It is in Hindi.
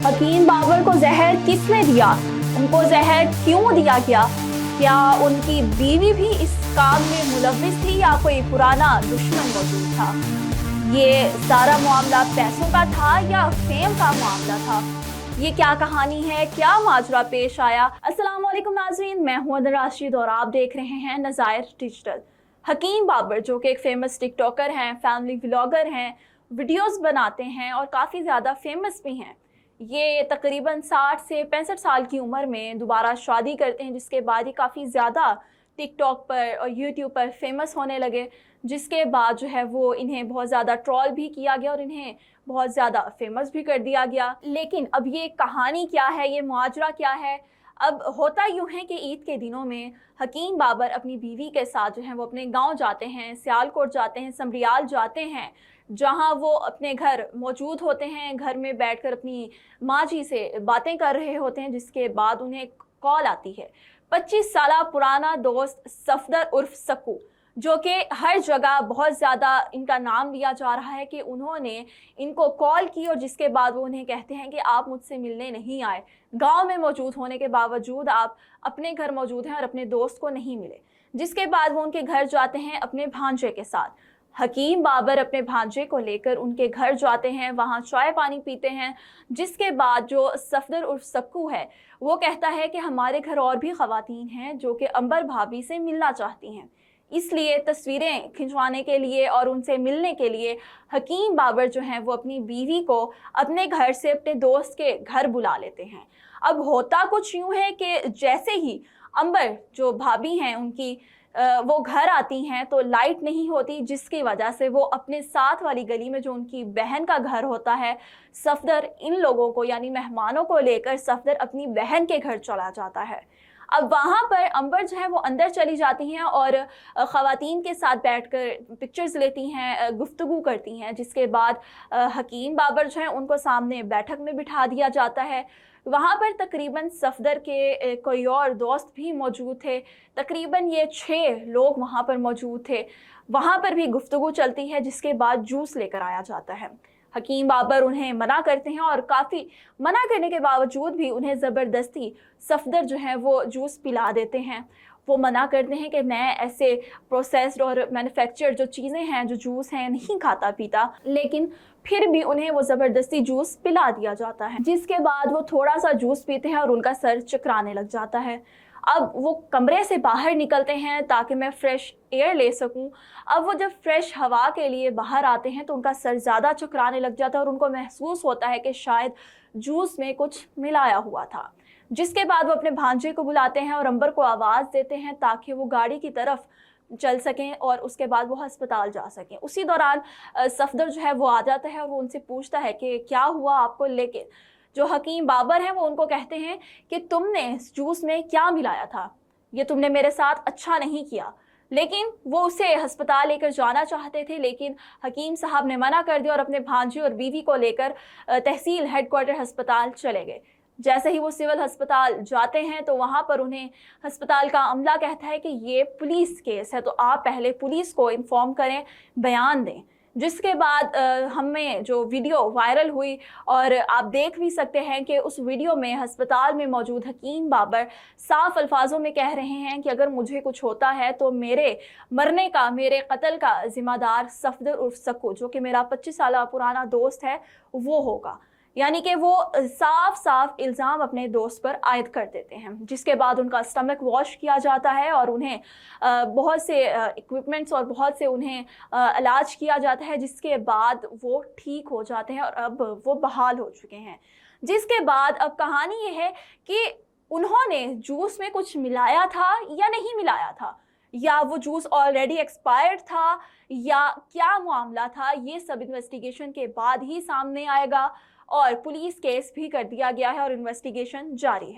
हकीम बाबर को जहर किसने दिया, उनको जहर क्यों दिया गया, क्या उनकी बीवी भी इस काम में मुलव्विस थी या कोई पुराना दुश्मन मौजूद था। ये सारा मामला पैसों का था या फेम का मामला था। ये क्या कहानी है, क्या माजरा पेश आया। अस्सलाम वालेकुम नाज़रीन, मैं हूं अदर राशिद और आप देख रहे हैं नज़ायर डिजिटल। हकीम बाबर जो कि एक फेमस टिकटॉकर हैं, फैमिली व्लॉगर हैं, वीडियोस बनाते हैं और काफ़ी ज़्यादा फेमस भी हैं। ये तकरीबन 60 से 65 साल की उम्र में दोबारा शादी करते हैं, जिसके बाद ये काफ़ी ज़्यादा टिकटॉक पर और यूट्यूब पर फेमस होने लगे। जिसके बाद जो है वो इन्हें बहुत ज़्यादा ट्रोल भी किया गया और इन्हें बहुत ज़्यादा फेमस भी कर दिया गया। लेकिन अब ये कहानी क्या है, ये मुआजरा क्या है। अब होता यूँ है कि ईद के दिनों में हकीम बाबर अपनी बीवी के साथ जो है वो अपने गांव जाते हैं, सियालकोट जाते हैं, समरियाल जाते हैं, जहां वो अपने घर मौजूद होते हैं। घर में बैठकर अपनी माँ जी से बातें कर रहे होते हैं, जिसके बाद उन्हें कॉल आती है 25 साल पुराना दोस्त सफदर उर्फ सक्कू, जो कि हर जगह बहुत ज़्यादा इनका नाम लिया जा रहा है कि उन्होंने इनको कॉल की और जिसके बाद वो उन्हें कहते हैं कि आप मुझसे मिलने नहीं आए, गांव में मौजूद होने के बावजूद आप अपने घर मौजूद हैं और अपने दोस्त को नहीं मिले। जिसके बाद वो उनके घर जाते हैं अपने भांजे के साथ। हकीम बाबर अपने भांजे को लेकर उनके घर जाते हैं, वहाँ चाय पानी पीते हैं। जिसके बाद जो सफदर उर्फ सक्कू है वो कहता है कि हमारे घर और भी ख़वातीन हैं जो कि अंबर भाभी से मिलना चाहती हैं, इसलिए तस्वीरें खिंचवाने के लिए और उनसे मिलने के लिए हकीम बाबर जो हैं वो अपनी बीवी को अपने घर से अपने दोस्त के घर बुला लेते हैं। अब होता कुछ यूँ है कि जैसे ही अंबर जो भाभी हैं उनकी वो घर आती हैं तो लाइट नहीं होती, जिसकी वजह से वो अपने साथ वाली गली में जो उनकी बहन का घर होता है, सफदर इन लोगों को यानी मेहमानों को लेकर सफदर अपनी बहन के घर चला जाता है। अब वहाँ पर अंबर जो है वो अंदर चली जाती हैं और ख़वातीन के साथ बैठकर पिक्चर्स लेती हैं, गुफ्तगू करती हैं। जिसके बाद हकीम बाबर जो है उनको सामने बैठक में बिठा दिया जाता है। वहाँ पर तकरीबन सफदर के कोई और दोस्त भी मौजूद थे। तकरीबन ये 6 लोग वहाँ पर मौजूद थे। वहाँ पर भी गुफ्तगू चलती है, जिसके बाद जूस लेकर आया जाता है। हकीम बाबर उन्हें मना करते हैं और काफ़ी मना करने के बावजूद भी उन्हें ज़बरदस्ती सफदर जो है वो जूस पिला देते हैं। वो मना करते हैं कि मैं ऐसे प्रोसेस्ड और मैन्युफैक्चर्ड जो चीज़ें हैं, जो जूस हैं, नहीं खाता पीता, लेकिन फिर भी उन्हें वो ज़बरदस्ती जूस पिला दिया जाता है। जिसके बाद वो थोड़ा सा जूस पीते हैं और उनका सर चकराने लग जाता है। अब वो कमरे से बाहर निकलते हैं ताकि मैं फ़्रेश एयर ले सकूं। अब वो जब फ्रेश हवा के लिए बाहर आते हैं तो उनका सर ज़्यादा चकराने लग जाता है और उनको महसूस होता है कि शायद जूस में कुछ मिलाया हुआ था। जिसके बाद वो अपने भांजे को बुलाते हैं और अंबर को आवाज़ देते हैं ताकि वो गाड़ी की तरफ चल सकें और उसके बाद वो अस्पताल जा सकें। उसी दौरान सफदर जो है वो आ जाता है और वो उनसे पूछता है कि क्या हुआ आपको। लेकिन जो हकीम बाबर हैं वो उनको कहते हैं कि तुमने इस जूस में क्या मिलाया था, ये तुमने मेरे साथ अच्छा नहीं किया। लेकिन वो उसे अस्पताल लेकर जाना चाहते थे, लेकिन हकीम साहब ने मना कर दिया और अपने भांजे और बीवी को लेकर तहसील हेडक्वार्टर अस्पताल चले गए। जैसे ही वो सिविल अस्पताल जाते हैं तो वहाँ पर उन्हें अस्पताल का अमला कहता है कि ये पुलिस केस है, तो आप पहले पुलिस को इन्फॉर्म करें, बयान दें। जिसके बाद हमें जो वीडियो वायरल हुई और आप देख भी सकते हैं कि उस वीडियो में अस्पताल में मौजूद हकीम बाबर साफ अल्फाजों में कह रहे हैं कि अगर मुझे कुछ होता है तो मेरे मरने का, मेरे कत्ल का जिम्मेदार सफदर उर्फ सक्कू, जो कि मेरा 25 साल पुराना दोस्त है, वो होगा। यानी कि वो साफ साफ इल्ज़ाम अपने दोस्त पर आयद कर देते हैं। जिसके बाद उनका स्टमक वॉश किया जाता है और उन्हें बहुत से इक्विपमेंट्स और बहुत से उन्हें इलाज किया जाता है, जिसके बाद वो ठीक हो जाते हैं और अब वो बहाल हो चुके हैं। जिसके बाद अब कहानी ये है कि उन्होंने जूस में कुछ मिलाया था या नहीं मिलाया था, या वो जूस ऑलरेडी एक्सपायर्ड था, या क्या मामला था, ये सब इन्वेस्टिगेशन के बाद ही सामने आएगा। और पुलिस केस भी कर दिया गया है और इन्वेस्टिगेशन जारी है।